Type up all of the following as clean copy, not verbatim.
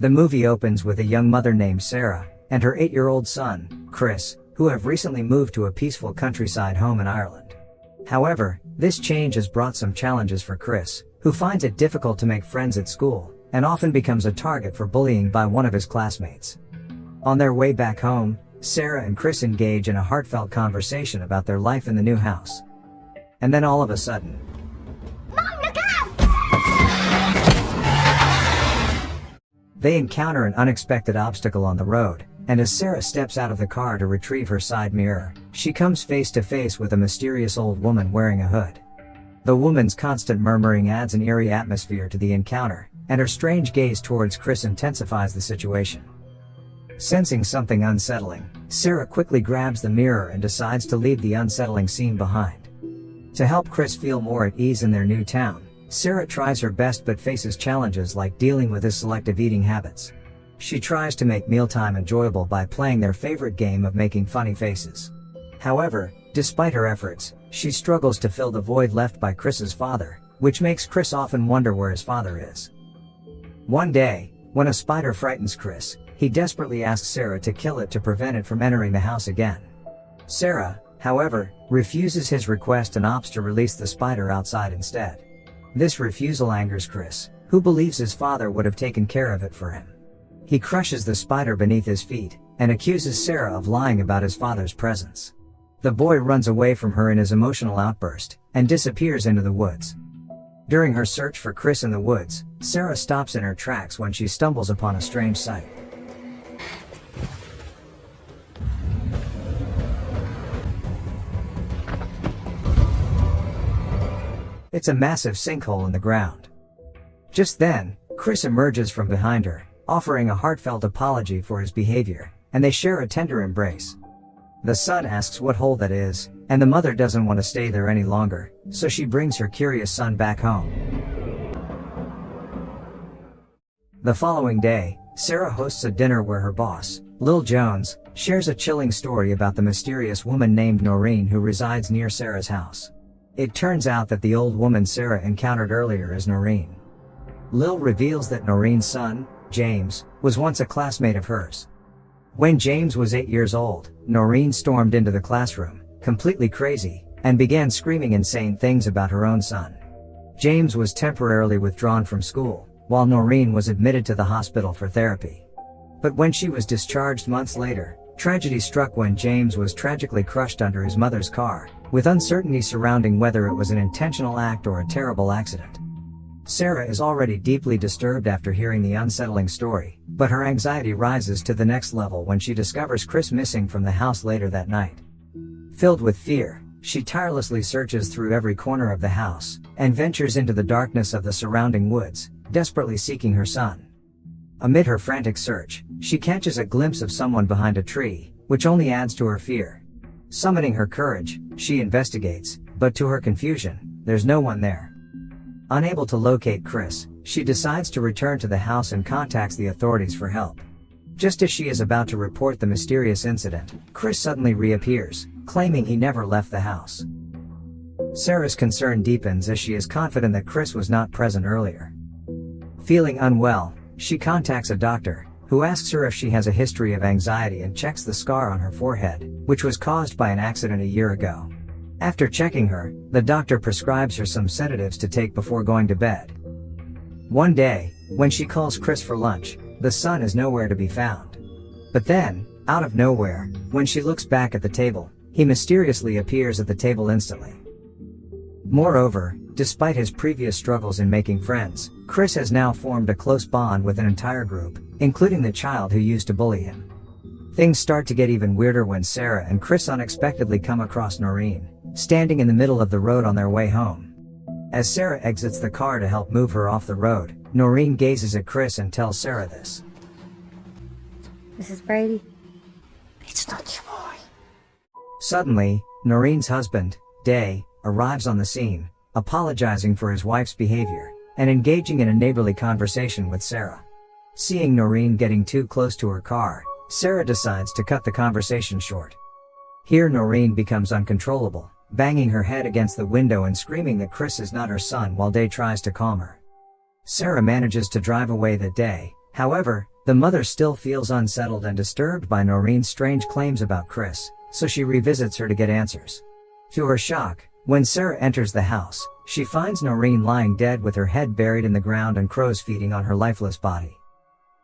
The movie opens with a young mother named Sarah and her 8-year-old son, Chris, who have recently moved to a peaceful countryside home in Ireland. However, this change has brought some challenges for Chris, who finds it difficult to make friends at school and often becomes a target for bullying by one of his classmates. On their way back home, Sarah and Chris engage in a heartfelt conversation about their life in the new house. And then all of a sudden, Mom, look out! they encounter an unexpected obstacle on the road, and as Sarah steps out of the car to retrieve her side mirror, she comes face to face with a mysterious old woman wearing a hood. The woman's constant murmuring adds an eerie atmosphere to the encounter, and her strange gaze towards Chris intensifies the situation. Sensing something unsettling, Sarah quickly grabs the mirror and decides to leave the unsettling scene behind. To help Chris feel more at ease in their new town, Sarah tries her best but faces challenges like dealing with his selective eating habits. She tries to make mealtime enjoyable by playing their favorite game of making funny faces. However, despite her efforts, she struggles to fill the void left by Chris's father, which makes Chris often wonder where his father is. One day, when a spider frightens Chris, he desperately asks Sarah to kill it to prevent it from entering the house again. Sarah, however, refuses his request and opts to release the spider outside instead. This refusal angers Chris, who believes his father would have taken care of it for him. He crushes the spider beneath his feet and accuses Sarah of lying about his father's presence. The boy runs away from her in his emotional outburst and disappears into the woods. During her search for Chris in the woods, Sarah stops in her tracks when she stumbles upon a strange sight. It's a massive sinkhole in the ground. Just then, Chris emerges from behind her, offering a heartfelt apology for his behavior, and they share a tender embrace. The son asks what hole that is, and the mother doesn't want to stay there any longer, so she brings her curious son back home. The following day, Sarah hosts a dinner where her boss, Lil Jones, shares a chilling story about the mysterious woman named Noreen who resides near Sarah's house. It turns out that the old woman Sarah encountered earlier is Noreen. Lil reveals that Noreen's son, James, was once a classmate of hers. When James was 8 years old, Noreen stormed into the classroom, completely crazy, and began screaming insane things about her own son. James was temporarily withdrawn from school, while Noreen was admitted to the hospital for therapy. But when she was discharged months later, tragedy struck when James was tragically crushed under his mother's car, with uncertainty surrounding whether it was an intentional act or a terrible accident. Sarah is already deeply disturbed after hearing the unsettling story, but her anxiety rises to the next level when she discovers Chris missing from the house later that night. Filled with fear, she tirelessly searches through every corner of the house and ventures into the darkness of the surrounding woods, desperately seeking her son. Amid her frantic search, she catches a glimpse of someone behind a tree, which only adds to her fear. Summoning her courage, she investigates, but to her confusion, there's no one there. Unable to locate Chris, she decides to return to the house and contacts the authorities for help. Just as she is about to report the mysterious incident, Chris suddenly reappears, claiming he never left the house. Sarah's concern deepens as she is confident that Chris was not present earlier. Feeling unwell, she contacts a doctor, who asks her if she has a history of anxiety and checks the scar on her forehead, which was caused by an accident a year ago. After checking her, the doctor prescribes her some sedatives to take before going to bed. One day, when she calls Chris for lunch, the son is nowhere to be found. But then, out of nowhere, when she looks back at the table, he mysteriously appears at the table instantly. Moreover, despite his previous struggles in making friends, Chris has now formed a close bond with an entire group, including the child who used to bully him. Things start to get even weirder when Sarah and Chris unexpectedly come across Noreen, standing in the middle of the road on their way home. As Sarah exits the car to help move her off the road, Noreen gazes at Chris and tells Sarah this. Mrs. Brady? It's not your boy. Suddenly, Noreen's husband, Day, arrives on the scene, apologizing for his wife's behavior, and engaging in a neighborly conversation with Sarah. Seeing Noreen getting too close to her car, Sarah decides to cut the conversation short. Here Noreen becomes uncontrollable, banging her head against the window and screaming that Chris is not her son while Day tries to calm her. Sarah manages to drive away that day, however, The mother still feels unsettled and disturbed by Noreen's strange claims about Chris, so she revisits her to get answers. To her shock, when Sarah enters the house, she finds Noreen lying dead with her head buried in the ground and crows feeding on her lifeless body.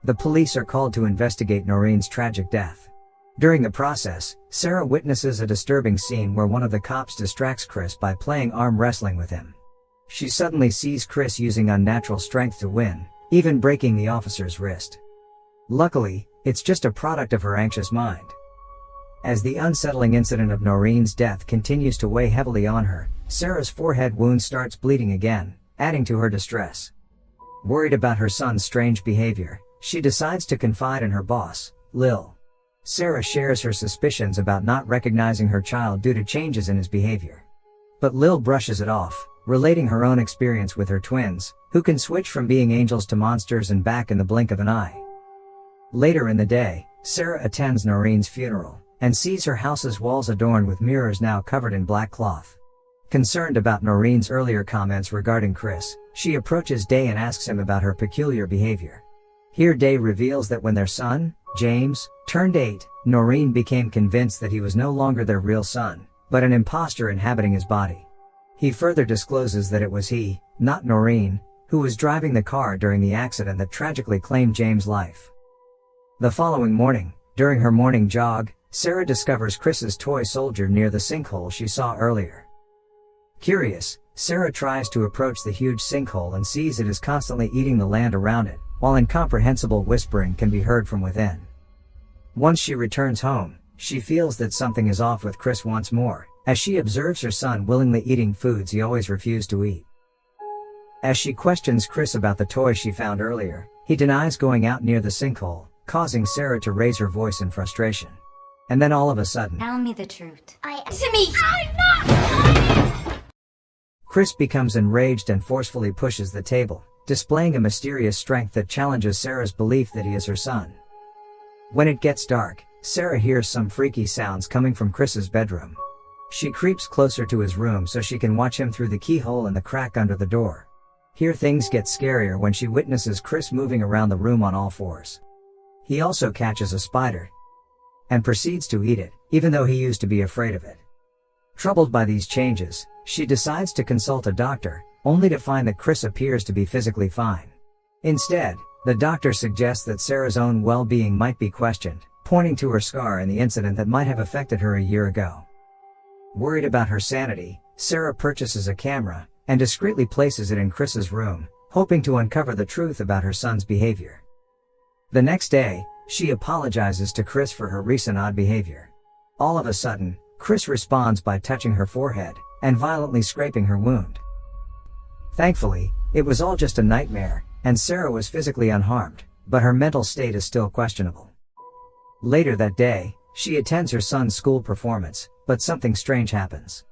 The police are called to investigate Noreen's tragic death. During the process, Sarah witnesses a disturbing scene where one of the cops distracts Chris by playing arm wrestling with him. She suddenly sees Chris using unnatural strength to win, even breaking the officer's wrist. Luckily, it's just a product of her anxious mind. As the unsettling incident of Noreen's death continues to weigh heavily on her, Sarah's forehead wound starts bleeding again, adding to her distress. Worried about her son's strange behavior, she decides to confide in her boss, Lil. Sarah shares her suspicions about not recognizing her child due to changes in his behavior. But Lil brushes it off, relating her own experience with her twins, who can switch from being angels to monsters and back in the blink of an eye. Later in the day, Sarah attends Noreen's funeral, and sees her house's walls adorned with mirrors now covered in black cloth. Concerned about Noreen's earlier comments regarding Chris, she approaches Day and asks him about her peculiar behavior. Here Day reveals that when their son, James, turned 8, Noreen became convinced that he was no longer their real son, but an imposter inhabiting his body. He further discloses that it was he, not Noreen, who was driving the car during the accident that tragically claimed James' life. The following morning, during her morning jog, Sarah discovers Chris's toy soldier near the sinkhole she saw earlier. Curious, Sarah tries to approach the huge sinkhole and sees it is constantly eating the land around it, while incomprehensible whispering can be heard from within. Once she returns home, she feels that something is off with Chris once more, as she observes her son willingly eating foods he always refused to eat. As she questions Chris about the toy she found earlier, he denies going out near the sinkhole, causing Sarah to raise her voice in frustration. And then all of a sudden, Tell me the truth. To me! I'm not! Chris becomes enraged and forcefully pushes the table, displaying a mysterious strength that challenges Sarah's belief that he is her son. When it gets dark, Sarah hears some freaky sounds coming from Chris's bedroom. She creeps closer to his room so she can watch him through the keyhole in the crack under the door. Here things get scarier when she witnesses Chris moving around the room on all fours. He also catches a spider and proceeds to eat it, even though he used to be afraid of it. Troubled by these changes, she decides to consult a doctor, only to find that Chris appears to be physically fine. Instead, the doctor suggests that Sarah's own well-being might be questioned, pointing to her scar and the incident that might have affected her a year ago. Worried about her sanity, Sarah purchases a camera and discreetly places it in Chris's room, hoping to uncover the truth about her son's behavior. The next day, she apologizes to Chris for her recent odd behavior. All of a sudden, Chris responds by touching her forehead and violently scraping her wound. Thankfully, it was all just a nightmare, and Sarah was physically unharmed, but her mental state is still questionable. Later that day, she attends her son's school performance, but something strange happens.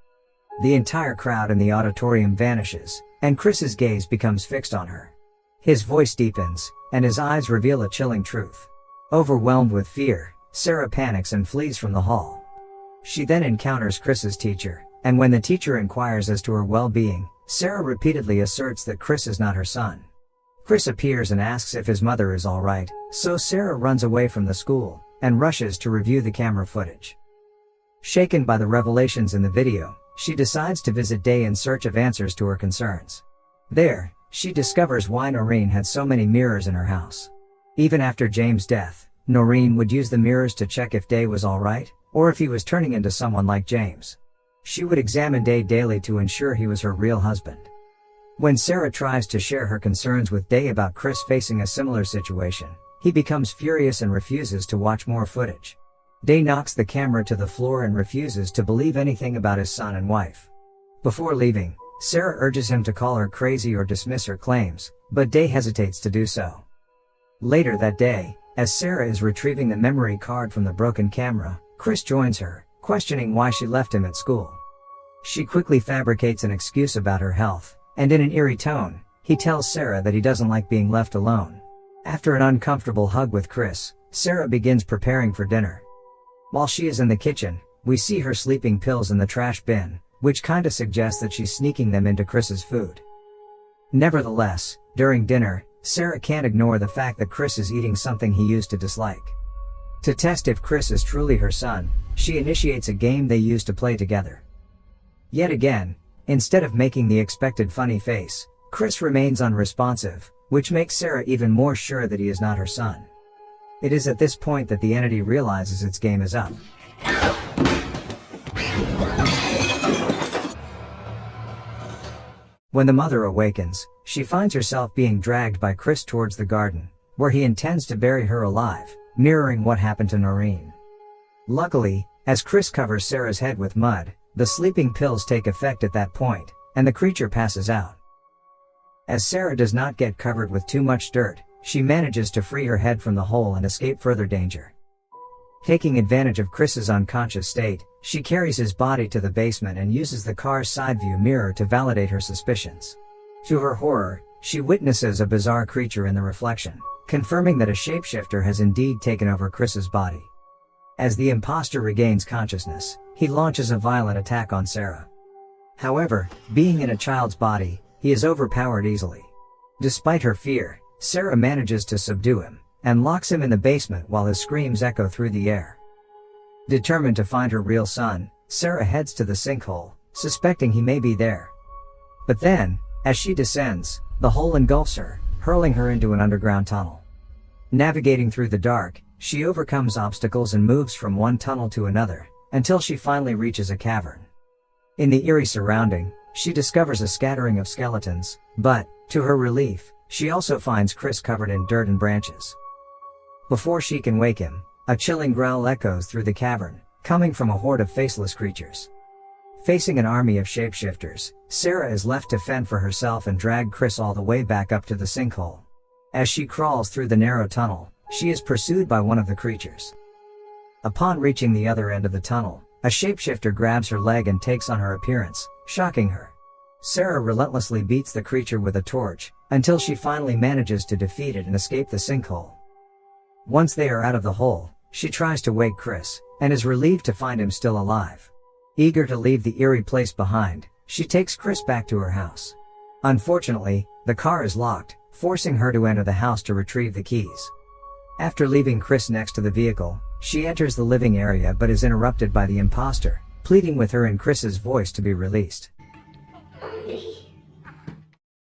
The entire crowd in the auditorium vanishes, and Chris's gaze becomes fixed on her. His voice deepens, and his eyes reveal a chilling truth. Overwhelmed with fear, Sarah panics and flees from the hall. She then encounters Chris's teacher, and when the teacher inquires as to her well-being, Sarah repeatedly asserts that Chris is not her son. Chris appears and asks if his mother is alright, so Sarah runs away from the school and rushes to review the camera footage. Shaken by the revelations in the video, she decides to visit Day in search of answers to her concerns. There, she discovers why Noreen had so many mirrors in her house. Even after James' death, Noreen would use the mirrors to check if Day was alright, or if he was turning into someone like James. She would examine Day daily to ensure he was her real husband. When Sarah tries to share her concerns with Day about Chris facing a similar situation, he becomes furious and refuses to watch more footage. Day knocks the camera to the floor and refuses to believe anything about his son and wife. Before leaving, Sarah urges him to call her crazy or dismiss her claims, but Day hesitates to do so. Later that day, as Sarah is retrieving the memory card from the broken camera, Chris joins her, questioning why she left him at school. She quickly fabricates an excuse about her health, and in an eerie tone, he tells Sarah that he doesn't like being left alone. After an uncomfortable hug with Chris, Sarah begins preparing for dinner. While she is in the kitchen, we see her sleeping pills in the trash bin, which kinda suggests that she's sneaking them into Chris's food. Nevertheless, during dinner, Sarah can't ignore the fact that Chris is eating something he used to dislike. To test if Chris is truly her son, she initiates a game they used to play together. Yet again, instead of making the expected funny face, Chris remains unresponsive, which makes Sarah even more sure that he is not her son. It is at this point that the entity realizes its game is up. When the mother awakens, she finds herself being dragged by Chris towards the garden, where he intends to bury her alive, mirroring what happened to Noreen. Luckily, as Chris covers Sarah's head with mud, the sleeping pills take effect at that point, and the creature passes out. As Sarah does not get covered with too much dirt, she manages to free her head from the hole and escape further danger. Taking advantage of Chris's unconscious state, she carries his body to the basement and uses the car's side view mirror to validate her suspicions. To her horror, she witnesses a bizarre creature in the reflection, confirming that a shapeshifter has indeed taken over Chris's body. As the imposter regains consciousness, he launches a violent attack on Sarah. However, being in a child's body, he is overpowered easily. Despite her fear, Sarah manages to subdue him, and locks him in the basement while his screams echo through the air. Determined to find her real son, Sarah heads to the sinkhole, suspecting he may be there. But then, as she descends, the hole engulfs her, hurling her into an underground tunnel. Navigating through the dark, she overcomes obstacles and moves from one tunnel to another, until she finally reaches a cavern. In the eerie surrounding, she discovers a scattering of skeletons, but, to her relief, she also finds Chris covered in dirt and branches. Before she can wake him, a chilling growl echoes through the cavern, coming from a horde of faceless creatures. Facing an army of shapeshifters, Sarah is left to fend for herself and drag Chris all the way back up to the sinkhole. As she crawls through the narrow tunnel, she is pursued by one of the creatures. Upon reaching the other end of the tunnel, a shapeshifter grabs her leg and takes on her appearance, shocking her. Sarah relentlessly beats the creature with a torch, until she finally manages to defeat it and escape the sinkhole. Once they are out of the hole, she tries to wake Chris, and is relieved to find him still alive. Eager to leave the eerie place behind, she takes Chris back to her house. Unfortunately, the car is locked, forcing her to enter the house to retrieve the keys. After leaving Chris next to the vehicle, she enters the living area but is interrupted by the imposter, pleading with her in Chris's voice to be released.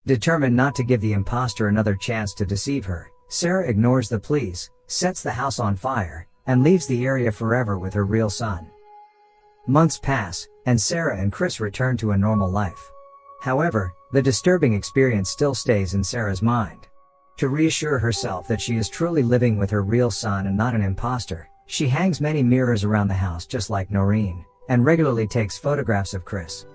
Determined not to give the imposter another chance to deceive her, Sarah ignores the pleas, sets the house on fire, and leaves the area forever with her real son. Months pass, and Sarah and Chris return to a normal life. However, the disturbing experience still stays in Sarah's mind. To reassure herself that she is truly living with her real son and not an imposter, she hangs many mirrors around the house just like Noreen, and regularly takes photographs of Chris.